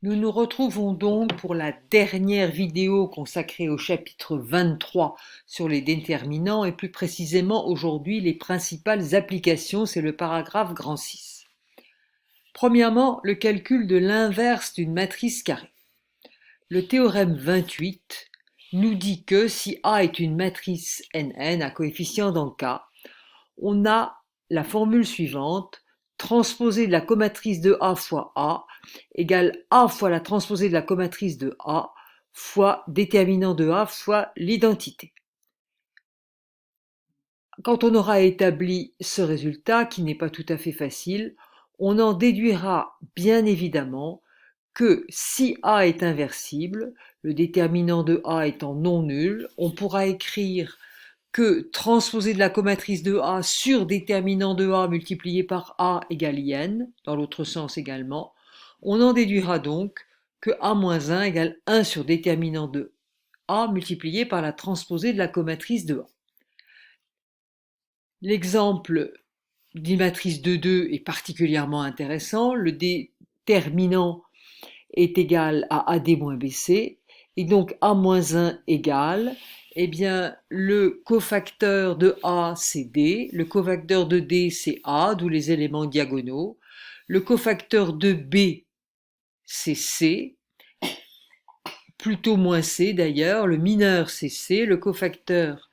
Nous nous retrouvons donc pour la dernière vidéo consacrée au chapitre 23 sur les déterminants et plus précisément aujourd'hui les principales applications, c'est le paragraphe grand 6. Premièrement, le calcul de l'inverse d'une matrice carrée. Le théorème 28 nous dit que si A est une matrice NN à coefficient dans K, on a la formule suivante: transposée de la comatrice de A fois A égale A fois la transposée de la comatrice de A fois déterminant de A fois l'identité. Quand on aura établi ce résultat, qui n'est pas tout à fait facile, on en déduira bien évidemment que si A est inversible, le déterminant de A étant non nul, on pourra écrire que transposé de la comatrice de A sur déterminant de A multiplié par A égale IN, dans l'autre sens également, on en déduira donc que A-1 égale 1 sur déterminant de A multiplié par la transposée de la comatrice de A. L'exemple d'une matrice de 2 est particulièrement intéressant. Le déterminant est égal à AD moins BC, et donc A-1 égale, eh bien, le cofacteur de A, c'est D, le cofacteur de D, c'est A, d'où les éléments diagonaux, le cofacteur de B, c'est C, plutôt moins C d'ailleurs, le mineur, c'est C, le cofacteur,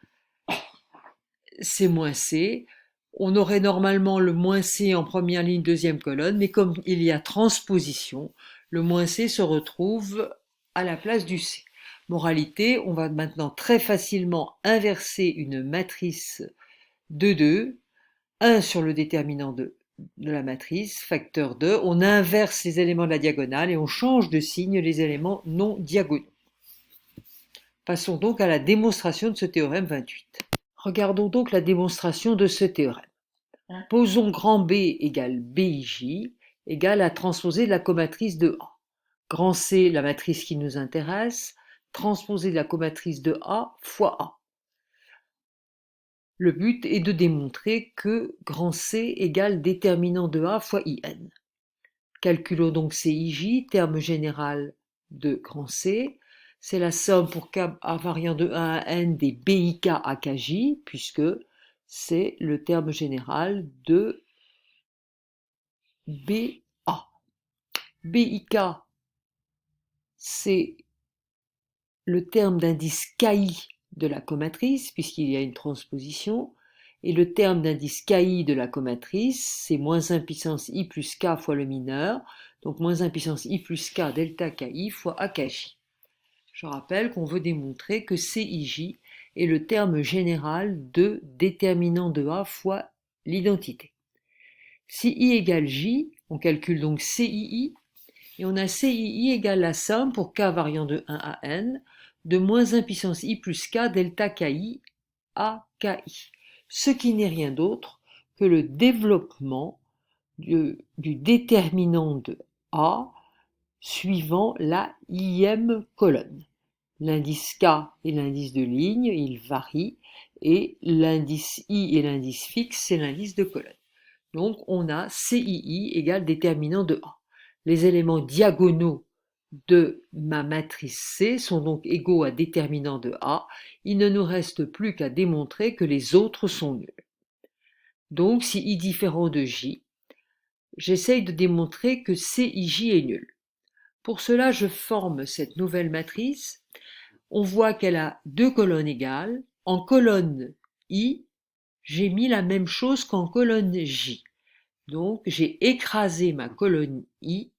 c'est moins C. On aurait normalement le moins C en première ligne, deuxième colonne, mais comme il y a transposition, le moins C se retrouve à la place du C. Moralité, on va maintenant très facilement inverser une matrice de 2, 1 sur le déterminant de la matrice, facteur 2, on inverse les éléments de la diagonale et on change de signe les éléments non diagonaux. Passons donc à la démonstration de ce théorème 28. Regardons donc la démonstration de ce théorème. Posons grand B égale BIJ égale à transposer de la comatrice de A. Grand C, la matrice qui nous intéresse, transposer de la comatrice de A fois A. Le but est de démontrer que grand C égale déterminant de A fois IN. Calculons donc CIJ, terme général de grand C. C'est la somme pour K variant de 1 à N des BIK à KJ, puisque c'est le terme général de BA. BIK, c'est le terme d'indice KI de la comatrice, puisqu'il y a une transposition, et le terme d'indice KI de la comatrice, c'est moins 1 puissance I plus K fois le mineur, donc moins 1 puissance I plus K delta KI fois AKJ. Je rappelle qu'on veut démontrer que CIJ est le terme général de déterminant de A fois l'identité. Si I égale J, on calcule donc CII, et on a CII égale la somme pour K variant de 1 à N de moins 1 puissance I plus K delta KI à KI, ce qui n'est rien d'autre que le développement du déterminant de A suivant la ième colonne. L'indice K est l'indice de ligne, il varie, et l'indice I est l'indice fixe, c'est l'indice de colonne. Donc on a CII égale déterminant de A. Les éléments diagonaux de ma matrice C sont donc égaux à déterminant de A. Il ne nous reste plus qu'à démontrer que les autres sont nuls. Donc si I différent de J, j'essaye de démontrer que CIJ est nul. Pour cela, je forme cette nouvelle matrice. On voit qu'elle a deux colonnes égales. En colonne I, j'ai mis la même chose qu'en colonne J. Donc, j'ai écrasé ma colonne I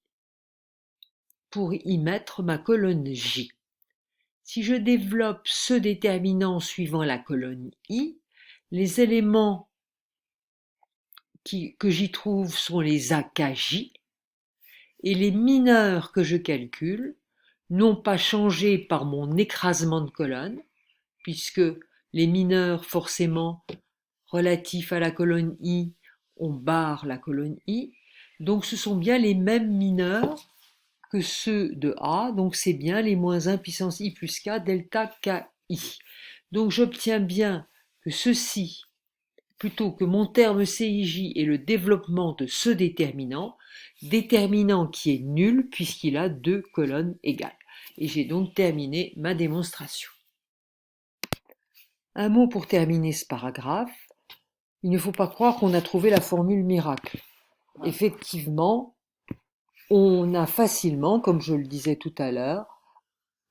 pour y mettre ma colonne J. Si je développe ce déterminant suivant la colonne I, les éléments que j'y trouve sont les AKJ, et les mineurs que je calcule n'ont pas changé par mon écrasement de colonne, puisque les mineurs forcément relatifs à la colonne I, on barre la colonne I, donc ce sont bien les mêmes mineurs que ceux de A, donc c'est bien les moins 1 puissance I plus K delta KI. Donc j'obtiens bien que ceci, plutôt que mon terme CIJ est le développement de ce déterminant, déterminant qui est nul puisqu'il a deux colonnes égales. Et j'ai donc terminé ma démonstration. Un mot pour terminer ce paragraphe. Il ne faut pas croire qu'on a trouvé la formule miracle. Effectivement, on a facilement, comme je le disais tout à l'heure,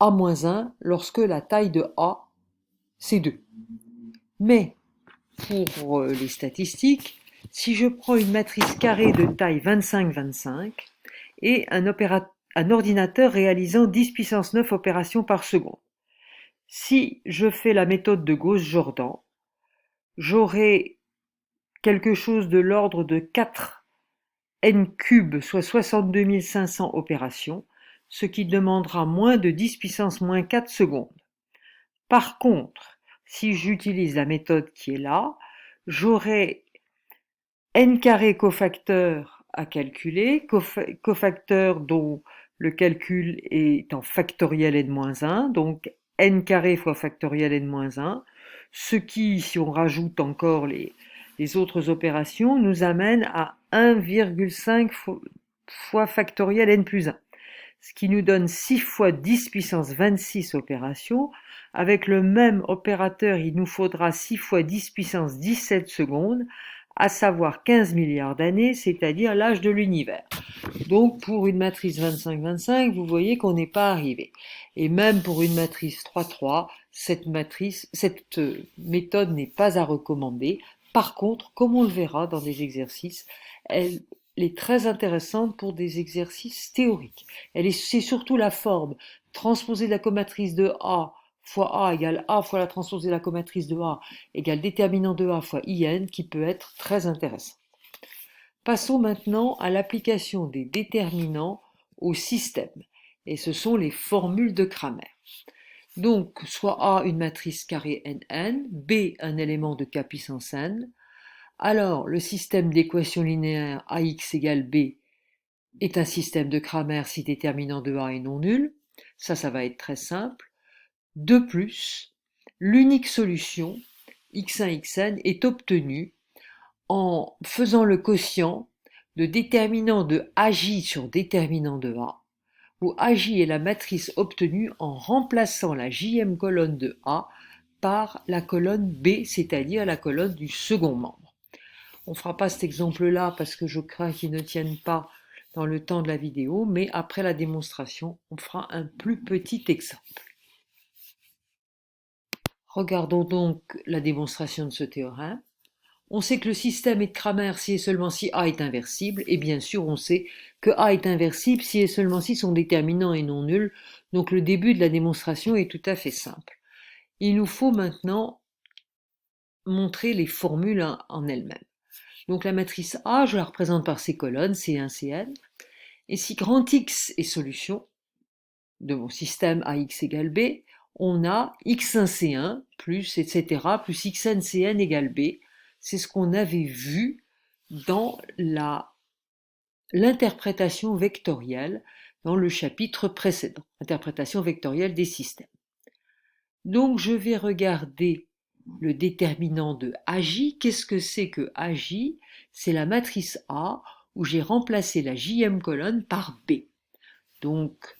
A-1 lorsque la taille de A, c'est 2. Mais, pour les statistiques, si je prends une matrice carrée de taille 25-25 et un ordinateur réalisant 10 puissance 9 opérations par seconde, si je fais la méthode de Gauss-Jordan, j'aurai quelque chose de l'ordre de 4 n cubes, soit 62 500 opérations, ce qui demandera moins de 10 puissance moins 4 secondes. Par contre, si j'utilise la méthode qui est là, j'aurai n carré cofacteurs à calculer, cofacteurs dont le calcul est en factoriel n-1, donc n carré fois factoriel n-1, ce qui, si on rajoute encore les autres opérations, nous amène à 1,5 fois factoriel n plus 1, ce qui nous donne 6 fois 10 puissance 26 opérations. Avec le même opérateur, il nous faudra 6 fois 10 puissance 17 secondes, à savoir 15 milliards d'années, c'est-à-dire l'âge de l'univers. Donc pour une matrice 25-25, vous voyez qu'on n'est pas arrivé. Et même pour une matrice 3-3, cette méthode n'est pas à recommander. Par contre, comme on le verra dans des exercices, elle est très intéressante pour des exercices théoriques. C'est surtout la forme transposée de la comatrice de A fois A égale A fois la transposée de la comatrice de A égale déterminant de A fois IN qui peut être très intéressant. Passons maintenant à l'application des déterminants au système, et ce sont les formules de Cramer. Donc, soit A une matrice carrée NN, B un élément de K puissance N, alors le système d'équations linéaires AX égale B est un système de Cramer si déterminant de A est non nul, ça va être très simple. De plus, l'unique solution, x1, xn, est obtenue en faisant le quotient de déterminant de AJ sur déterminant de A, où AJ est la matrice obtenue en remplaçant la jème colonne de A par la colonne B, c'est-à-dire la colonne du second membre. On ne fera pas cet exemple-là parce que je crains qu'il ne tienne pas dans le temps de la vidéo, mais après la démonstration, on fera un plus petit exemple. Regardons donc la démonstration de ce théorème. On sait que le système est de Cramer si et seulement si A est inversible, et bien sûr on sait que A est inversible si et seulement si son déterminant est non nul, donc le début de la démonstration est tout à fait simple. Il nous faut maintenant montrer les formules en elles-mêmes. Donc la matrice A, je la représente par ces colonnes, C1, Cn, et si grand X est solution de mon système AX égale B, on a x1c1 plus etc. plus xncn égale b. C'est ce qu'on avait vu dans l'interprétation vectorielle dans le chapitre précédent, interprétation vectorielle des systèmes. Donc je vais regarder le déterminant de AJ. Qu'est-ce que c'est que AJ? C'est la matrice A où j'ai remplacé la jème colonne par B. Donc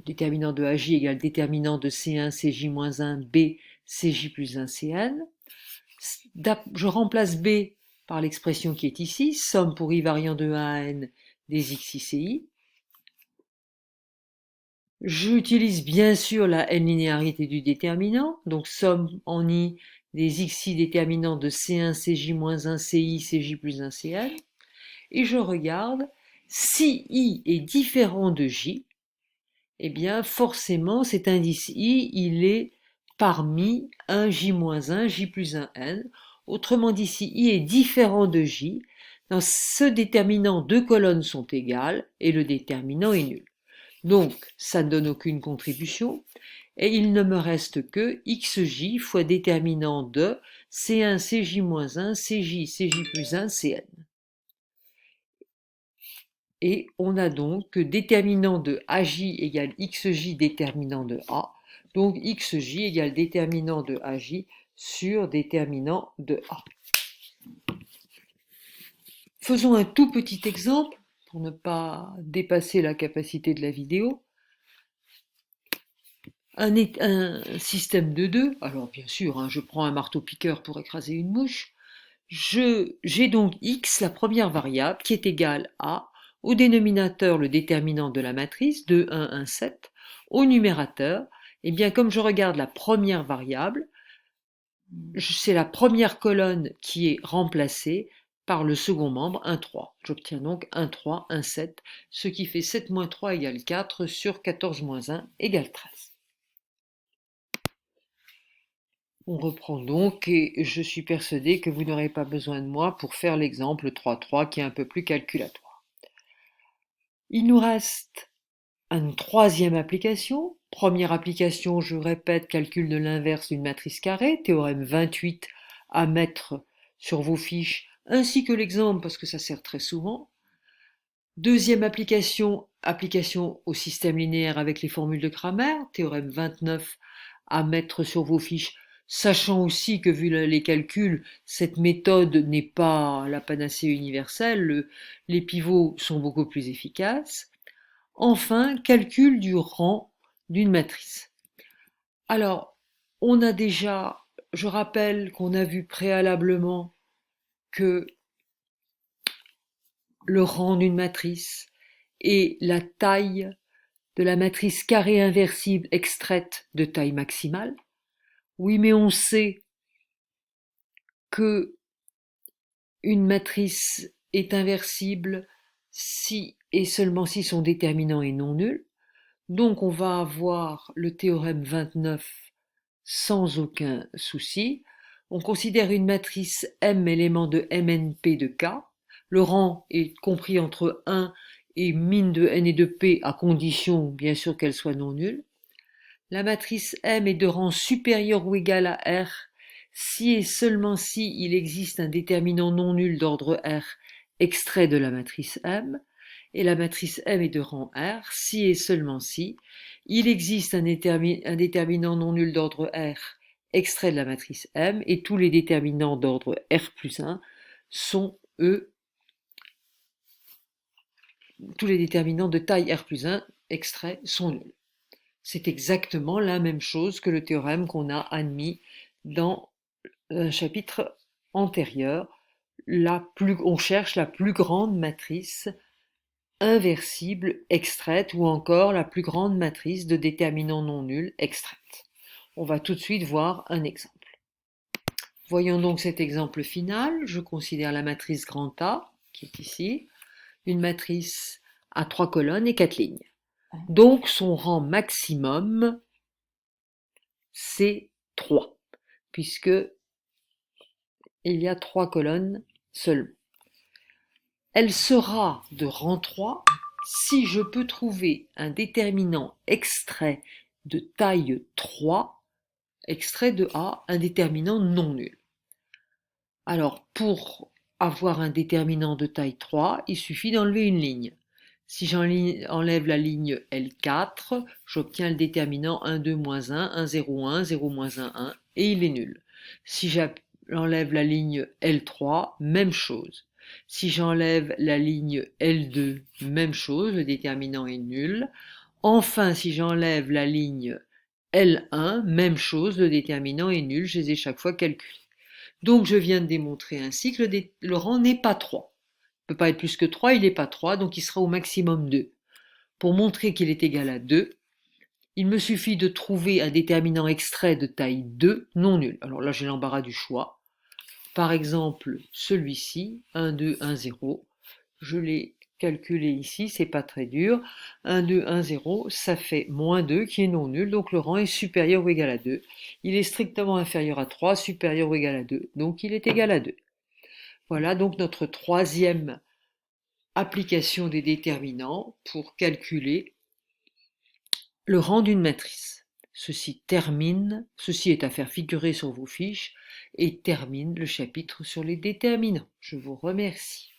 déterminant de AJ égale déterminant de C1, CJ-1, B, CJ plus 1, CN. Je remplace B par l'expression qui est ici, somme pour I variant de 1 à N des X, I, CI. J'utilise bien sûr la N-linéarité du déterminant, donc somme en I des XI déterminants de C1, CJ-1, CI, CJ plus 1, CN. Et je regarde si I est différent de J, eh bien forcément cet indice I, il est parmi 1, J-1, J plus 1, N. Autrement dit, si I est différent de J, dans ce déterminant, deux colonnes sont égales et le déterminant est nul. Donc, ça ne donne aucune contribution et il ne me reste que XJ fois déterminant de C1, CJ-1, CJ, CJ plus 1, CN. Et on a donc que déterminant de AJ égale XJ déterminant de A, donc XJ égale déterminant de AJ sur déterminant de A. Faisons un tout petit exemple pour ne pas dépasser la capacité de la vidéo. Un système de 2, alors bien sûr, hein, je prends un marteau-piqueur pour écraser une mouche. J'ai donc x, la première variable, qui est égale à, au dénominateur, le déterminant de la matrice, 2, 1, 1, 7, au numérateur, eh bien, comme je regarde la première variable, c'est la première colonne qui est remplacée par le second membre, 1, 3. J'obtiens donc 1, 3, 1, 7, ce qui fait 7 moins 3 égale 4 sur 14 moins 1 égale 13. On reprend donc et je suis persuadé que vous n'aurez pas besoin de moi pour faire l'exemple 3,3 qui est un peu plus calculatoire. Il nous reste une troisième application. Première application, je répète, calcul de l'inverse d'une matrice carrée, théorème 28 à mettre sur vos fiches, ainsi que l'exemple parce que ça sert très souvent. Deuxième application, application au système linéaire avec les formules de Cramer, théorème 29 à mettre sur vos fiches, sachant aussi que vu les calculs, cette méthode n'est pas la panacée universelle, les pivots sont beaucoup plus efficaces. Enfin, calcul du rang d'une matrice. Alors, on a déjà, je rappelle qu'on a vu préalablement que le rang d'une matrice et la taille de la matrice carrée inversible extraite de taille maximale. Oui, mais on sait que une matrice est inversible si et seulement si son déterminant est non nul. Donc on va avoir le théorème 29 sans aucun souci. On considère une matrice M élément de MNP de K. Le rang est compris entre 1 et min de n et de p à condition bien sûr qu'elle soit non nulle. La matrice M est de rang supérieur ou égal à R si et seulement si il existe un déterminant non nul d'ordre R extrait de la matrice M, et la matrice M est de rang R si et seulement si il existe un déterminant non nul d'ordre R extrait de la matrice M, et tous les déterminants d'ordre R plus 1 sont, eux, tous les déterminants de taille R plus 1 extraits sont nuls. C'est exactement la même chose que le théorème qu'on a admis dans un chapitre antérieur. On cherche la plus grande matrice inversible extraite ou encore la plus grande matrice de déterminants non nuls extraite. On va tout de suite voir un exemple. Voyons donc cet exemple final. Je considère la matrice grand A, qui est ici, une matrice à 3 colonnes et 4 lignes. Donc son rang maximum, c'est 3, puisque il y a 3 colonnes seulement. Elle sera de rang 3 si je peux trouver un déterminant extrait de taille 3, extrait de A, un déterminant non nul. Alors, pour avoir un déterminant de taille 3, il suffit d'enlever une ligne. Si j'enlève la ligne L4, j'obtiens le déterminant 1, 2, moins 1, 1, 0, 1, 0, moins 1, 1, et il est nul. Si j'enlève la ligne L3, même chose. Si j'enlève la ligne L2, même chose, le déterminant est nul. Enfin, si j'enlève la ligne L1, même chose, le déterminant est nul, je les ai chaque fois calculés. Donc je viens de démontrer ainsi que le rang n'est pas 3. Il ne peut pas être plus que 3, il n'est pas 3, donc il sera au maximum 2. Pour montrer qu'il est égal à 2, il me suffit de trouver un déterminant extrait de taille 2 non nul. Alors là j'ai l'embarras du choix. Par exemple, celui-ci, 1, 2, 1, 0, je l'ai calculé ici, c'est pas très dur. 1, 2, 1, 0, ça fait moins 2 qui est non nul, donc le rang est supérieur ou égal à 2. Il est strictement inférieur à 3, supérieur ou égal à 2, donc il est égal à 2. Voilà donc notre troisième application des déterminants pour calculer le rang d'une matrice. Ceci est à faire figurer sur vos fiches et termine le chapitre sur les déterminants. Je vous remercie.